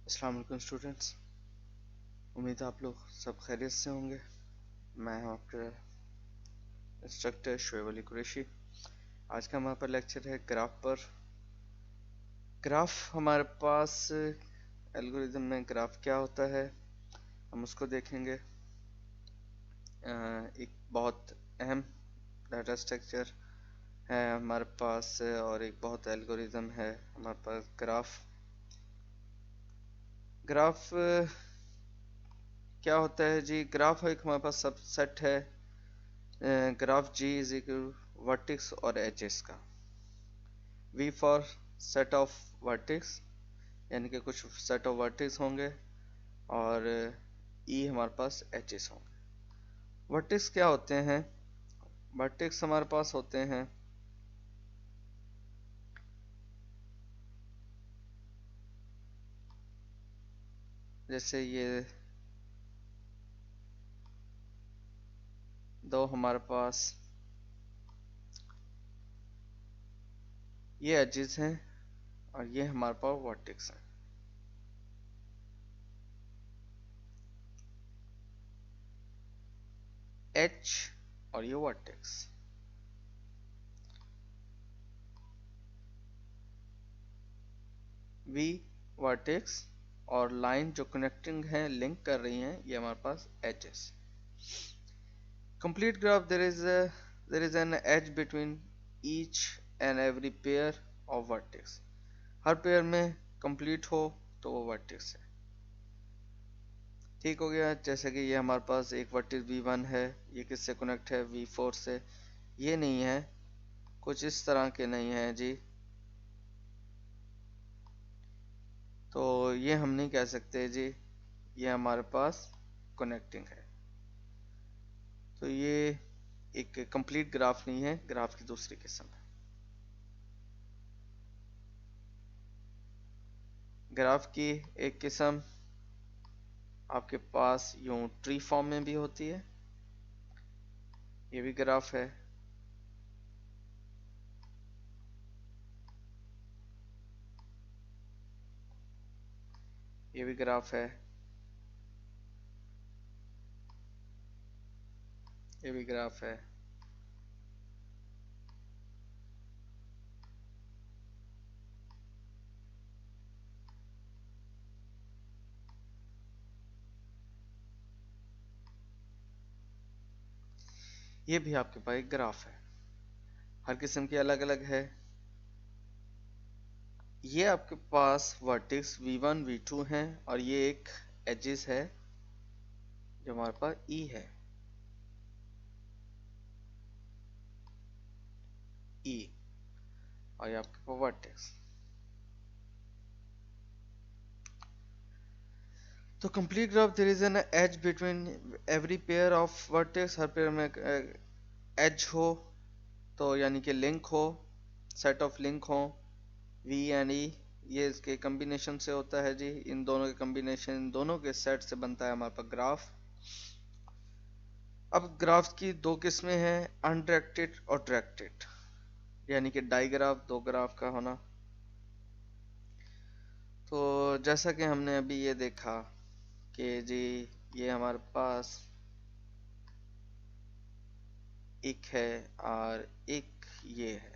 अस्सलाम वालेकुम स्टूडेंट्स। उम्मीद है आप लोग सब खैरियत से होंगे। मैं हूं आपका इंस्ट्रक्टर शोएब अली कुरैशी। आज का हमारे पर लेक्चर है ग्राफ पर। ग्राफ हमारे पास एल्गोरिदम में ग्राफ क्या होता है हम उसको देखेंगे। एक बहुत अहम डाटा स्ट्रक्चर है हमारे पास और एक बहुत एल्गोरिदम है हमारे पास ग्राफ। ग्राफ क्या होता है जी? ग्राफ एक हमारे पास सबसेट है graph G is equal vertex और एजेस का। V for set of vertex, यानी कि कुछ सेट ऑफ वर्टेक्स होंगे और ई हमारे पास एजेस होंगे। वर्टेक्स क्या होते हैं? वर्टेक्स हमारे पास होते हैं जैसे ये दो हमारे पास ये एजेस हैं और ये हमारे पास वर्टेक्स हैं। एच और ये वर्टेक्स। वी वर्टेक्स और लाइन जो कनेक्टिंग है, लिंक कर रही हैं, ये हमारे पास edges. Complete graph, there is an edge between each and every pair of vertex। Her pair में कंप्लीट हो तो वो वर्टेक्स है। ठीक हो गया। जैसे कि ये हमारे पास एक वर्टेक्स V1 है, ये किससे कनेक्ट है? V4 से। ये नहीं है, कुछ इस तरह के नहीं है जी, तो ये हम नहीं कह सकते जी ये हमारे पास कनेक्टिंग है। तो ये एक कंप्लीट ग्राफ नहीं है, ग्राफ की दूसरी किस्म है। ग्राफ की एक किस्म आपके पास यूं ट्री फॉर्म में भी होती है, ये भी ग्राफ है। ये भी ग्राफ है, ये भी ग्राफ है। ये भी आपके पास एक ग्राफ है, हर किस्म की अलग अलग है। ये आपके पास वर्टेक्स V1 V2 हैं और ये एक एजेस है जो हमारे पास E है, E, और ये आपके पास वर्टेक्स। तो complete graph, there is an edge between every pair of vertex. हर पेयर में एज हो तो यानी कि लिंक हो, सेट ऑफ लिंक हो, V एंड E, ये इसके कम्बिनेशन से होता है जी। इन दोनों के कम्बिनेशन, इन दोनों के सेट से बनता है हमारे पास ग्राफ। अब ग्राफ की दो किस्में हैं, अनडायरेक्टेड और डायरेक्टेड, यानी कि डाइग्राफ, दो ग्राफ का होना। तो जैसा कि हमने अभी ये देखा कि जी ये हमारे पास एक है और एक ये है।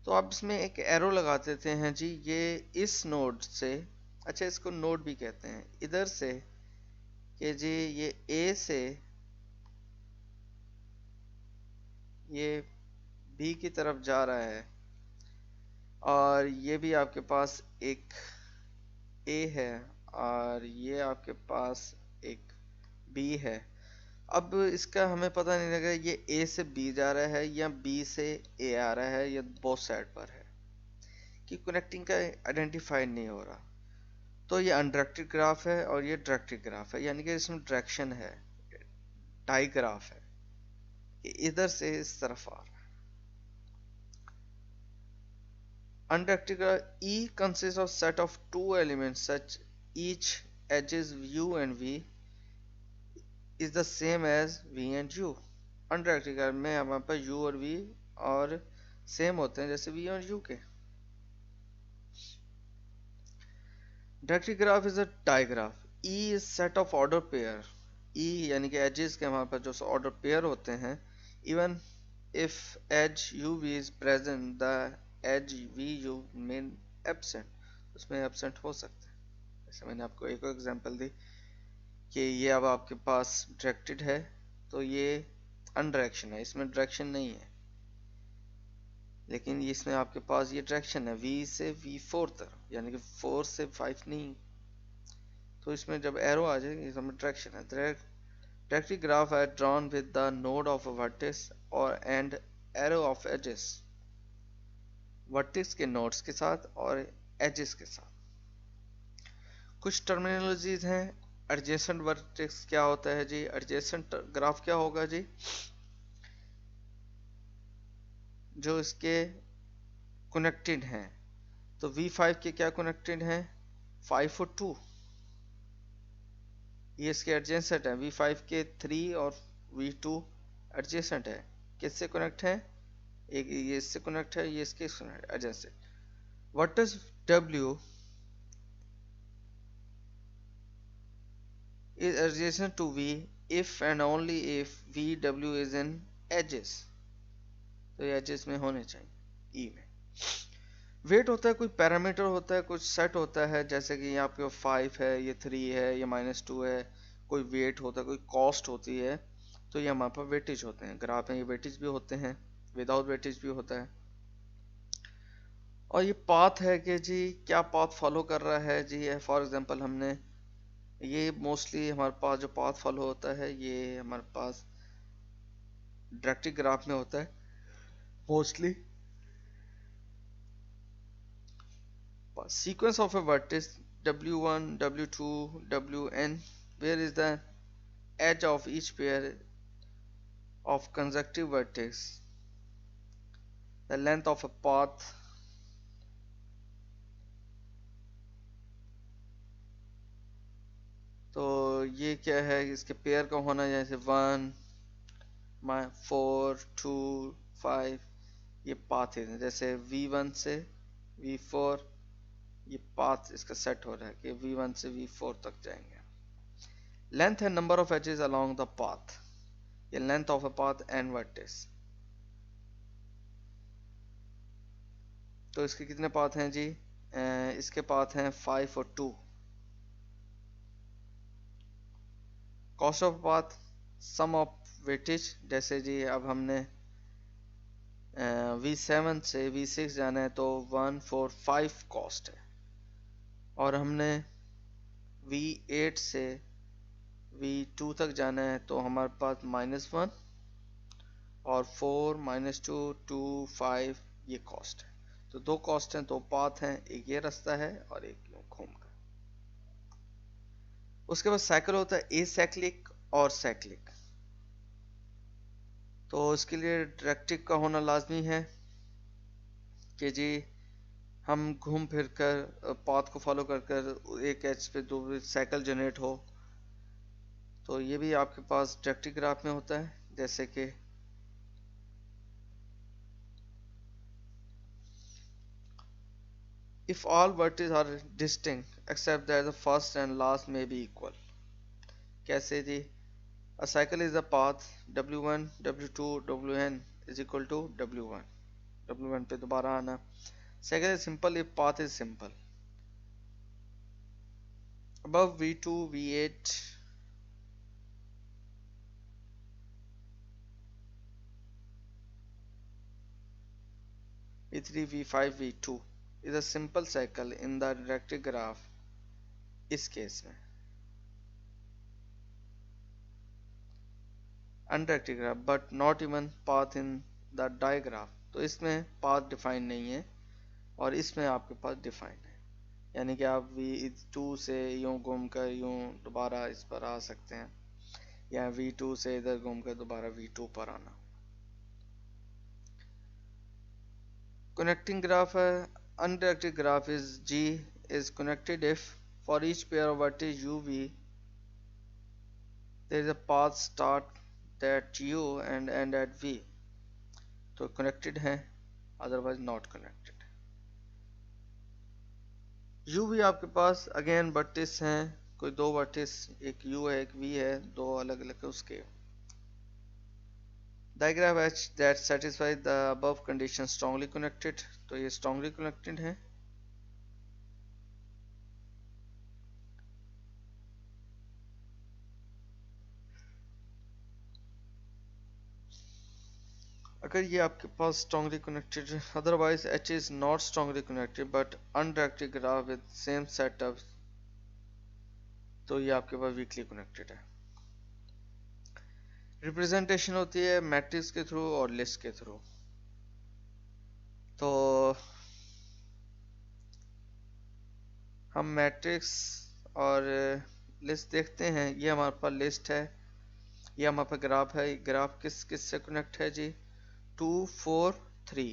तो आप इसमें एक एरो लगा देते हैं जी, ये इस नोड से, अच्छा इसको नोड भी कहते हैं, इधर से कि जी ये ए से ये बी की तरफ जा रहा है और ये भी आपके पास एक ए है और ये आपके पास एक बी है। अब इसका हमें पता नहीं लगा ये ए से बी जा रहा है या बी से ए आ रहा है, या बोथ साइड पर है, कि कनेक्टिंग का आइडेंटिफाई नहीं हो रहा। तो ये अनडायरेक्टेड ग्राफ है और ये डायरेक्टेड ग्राफ है, यानी कि इसमें डायरेक्शन है, डाइग्राफ है, इधर से इस तरफ आ रहा है। Undirected graph, E consists of set of two elements such each edges U and V is the same as V and U। Undirected graph में हमारे पास U और V और सेम होते हैं जैसे वी और यू के। Directory graph is a digraph. E is set of order pair. E यानी कि एजेस के हमारे पास जो ऑर्डर पेयर होते हैं, even if edge U V is present the edge V U मेन एब्सेंट, उसमें एब्सेंट हो सकते हैं। जैसे मैंने आपको एक एग्जांपल दी कि ये अब आपके पास डायरेक्टेड है तो ये अनडायरेक्शन है, इसमें डायरेक्शन नहीं है, लेकिन इसमें आपके पास ये डायरेक्शन है V से V4 तक, यानी कि 4 से 5 नहीं। तो इसमें जब एरो आ जाएगी इसमें डायरेक्शन है। डायरेक्टरी ग्राफ है drawn with the node of vertex और end arrow of edges, vertex के नोड्स के साथ और एजेस के साथ। कुछ टर्मिनोलॉजीज हैं। एडजेसेंट वर्टेक्स क्या होता है जी? एडजेसेंट ग्राफ क्या होगा जी? जो इसके कनेक्टेड हैं। तो V5 के क्या कनेक्टेड हैं? 5 और 2, ये इसके एडजेसेंट है। V5 के 3 और V2 एडजेसेंट है। किससे कनेक्ट है? एक ये इससे कनेक्ट है, ये इसके adjacent. What is W is adjacent to V if and only if VW is in edges, तो ये edges में होने चाहिए E में। वेट होता है, कोई पैरामीटर होता है, कुछ सेट होता है, जैसे कि यहाँ पे 5 है, ये 3 है, ये -2 है। कोई वेट होता है, कोई कॉस्ट होती है, तो ये हमारे पास वेटेज होते हैं। ग्राफ में ये वेटेज भी होते हैं, विदाउट वेटेज भी होता है। और ये पाथ है कि जी क्या पाथ फॉलो कर रहा है जी। फॉर एग्जांपल हमने ये मोस्टली हमारे पास जो पाथ फॉलो होता है ये हमारे पास डायरेक्टरी ग्राफ में होता है mostly. Sequence of a vertex W1, W2, Wn, where is the edge of each pair of consecutive vertex, the length of a path, तो ये क्या है? इसके पेयर का होना, जैसे 1, 4, 2, 5, ये पाथ है। जैसे V1 से V4 ये पाथ इसका सेट हो रहा है कि V1 से V4 तक जाएंगे। लेंथ है number of edges along the path, ये length of a path and vertex. तो इसके कितने पाथ हैं जी? इसके पाथ हैं 5 और 2। Cost of path sum of weightage, जैसे जी अब हमने V7 से V6 जाना है तो 1, 4, 5 कॉस्ट है, और हमने V8 से V2 तक जाना है तो हमारे पास -1 और 4, -2, 2, 5 ये कॉस्ट है। तो दो कॉस्ट हैं, दो पाथ हैं, एक ये रास्ता है और एक यूं घूम कर। उसके बाद साइकिल होता है एसाइक्लिक और साइक्लिक। तो इसके लिए डायरेक्ट्रिक का होना लाजमी है कि जी हम घूम फिर कर पाथ को फॉलो कर कर एक एज पे दो साइकिल जनरेट हो। तो ये भी आपके पास डायरेक्ट्रिक ग्राफ में होता है, जैसे कि if all vertices are distinct except that the first and last may be equal। कैसे जी? a cycle is a path W1, W2, Wn is equal to W1। W1 पे दोबारा आना। Cycle is simple if path is simple। above V2, V8 V3, V5, V2 is a simple cycle in the directed graph. इस case में undirected graph but not even path in the digraph, तो इसमें path define नहीं है और इसमें आपके पास define है। यानी कि आप V2 से यूं घूम कर यूं दोबारा इस पर आ सकते हैं, या V2 से इधर घूम कर दोबारा V2 पर आना। कनेक्टिंग ग्राफ है। Undirected graph is G is connected if for each pair of vertices UV there is a path start at U and end at V। तो कनेक्टेड हैं, अदरवाइज नॉट कनेक्टेड। यू भी आपके पास again vertices हैं, कोई दो vertices, एक you है एक वी है, दो अलग अलग उसके। Diagram H that satisfy the above condition strongly connected, तो ये स्ट्रांगली कनेक्टेड है। अगर ये आपके पास स्ट्रांगली कनेक्टेड है, otherwise H is not strongly connected but undirected graph with same setup, तो ये आपके पास वीकली कनेक्टेड है। रिप्रेजेंटेशन होती है मैट्रिक्स के थ्रू और लिस्ट के थ्रू। तो हम मैट्रिक्स और लिस्ट देखते हैं। ये हमारे पास लिस्ट है, ये हमारे पास ग्राफ है। ग्राफ किस किस से कनेक्ट है जी? 2 4 3,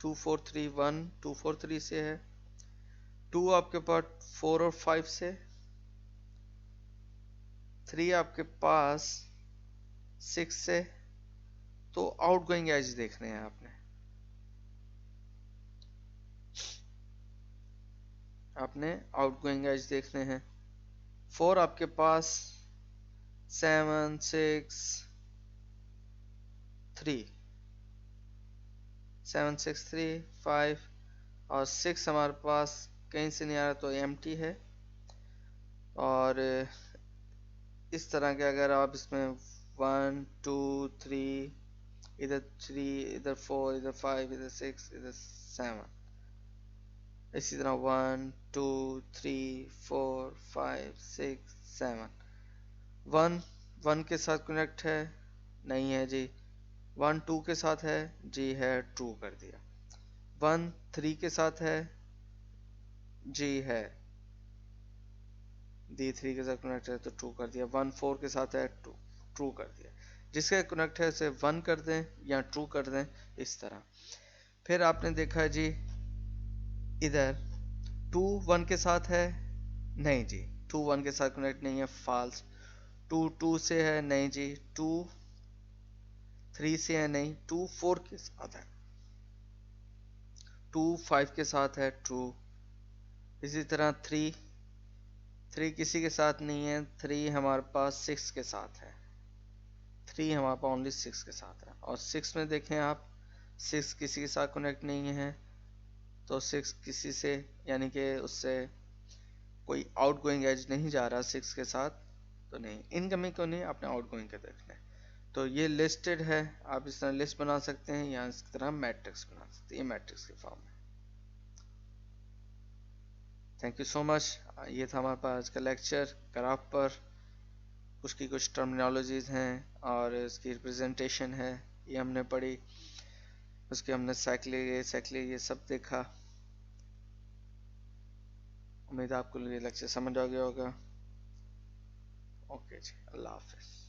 2 4 3 1 2 4 3 से है। 2 आपके पास 4 और 5 से, 3 आपके पास 6 से। तो आउटगोइंग एज देखने हैं आपने आउटगोइंग एज देखने हैं। 4 आपके पास 7 6 3, 7 6 3 5 और 6 हमारे पास कहीं से नहीं आ रहा, तो एम्प्टी है। और इस तरह के अगर आप इसमें 1 2 3, इधर 3 इधर 4 इधर 5 इधर 6 इधर 7, इसी तरह 1 2 3 4 5 6 7। 1 1 के साथ कनेक्ट है? नहीं है जी। 1 2 के साथ है जी, है, ट्रू कर दिया। 1 3 के साथ है जी, है, D3 के साथ कनेक्ट है तो ट्रू कर दिया। 1 4 के साथ है, ट्रू कर दिया। जिसके कनेक्ट है उसे 1 कर दें या ट्रू कर दें, इस तरह। फिर आपने देखा जी इधर 2 1 के साथ है, नहीं जी, 2 1 के साथ कनेक्ट नहीं है, फॉल्स। 2 2 से है, नहीं जी। 2 3 से है, नहीं। 2 4 के साथ है, 2 5 के साथ है, ट्रू। इसी तरह 3 किसी के साथ नहीं है, 3 हमारे पास 6 के साथ है, 3 हमारे पास ओनली 6 के साथ है। और 6 में देखें आप, 6 किसी के साथ कनेक्ट नहीं है, तो 6 किसी से यानी कि उससे कोई आउटगोइंग एज नहीं जा रहा 6 के साथ, तो नहीं। इनकमिंग को नहीं, अपने आउटगोइंग के देखना है। तो ये लिस्टेड है, आप इस तरह लिस्ट बना सकते हैं या इस तरह मैट्रिक्स बना सकते हैं, ये मैट्रिक्स के फॉर्म में। Thank you so much. ये था हमारे पास आज का लेक्चर ग्राफ पर। उसकी कुछ टर्मिनोलॉजीज हैं और इसकी रिप्रेजेंटेशन है, ये हमने पढ़ी। उसके हमने साइक्लिक ये सब देखा। उम्मीद आपको ये लेक्चर समझ आ गया होगा। ओके जी, अल्लाह हाफिज़।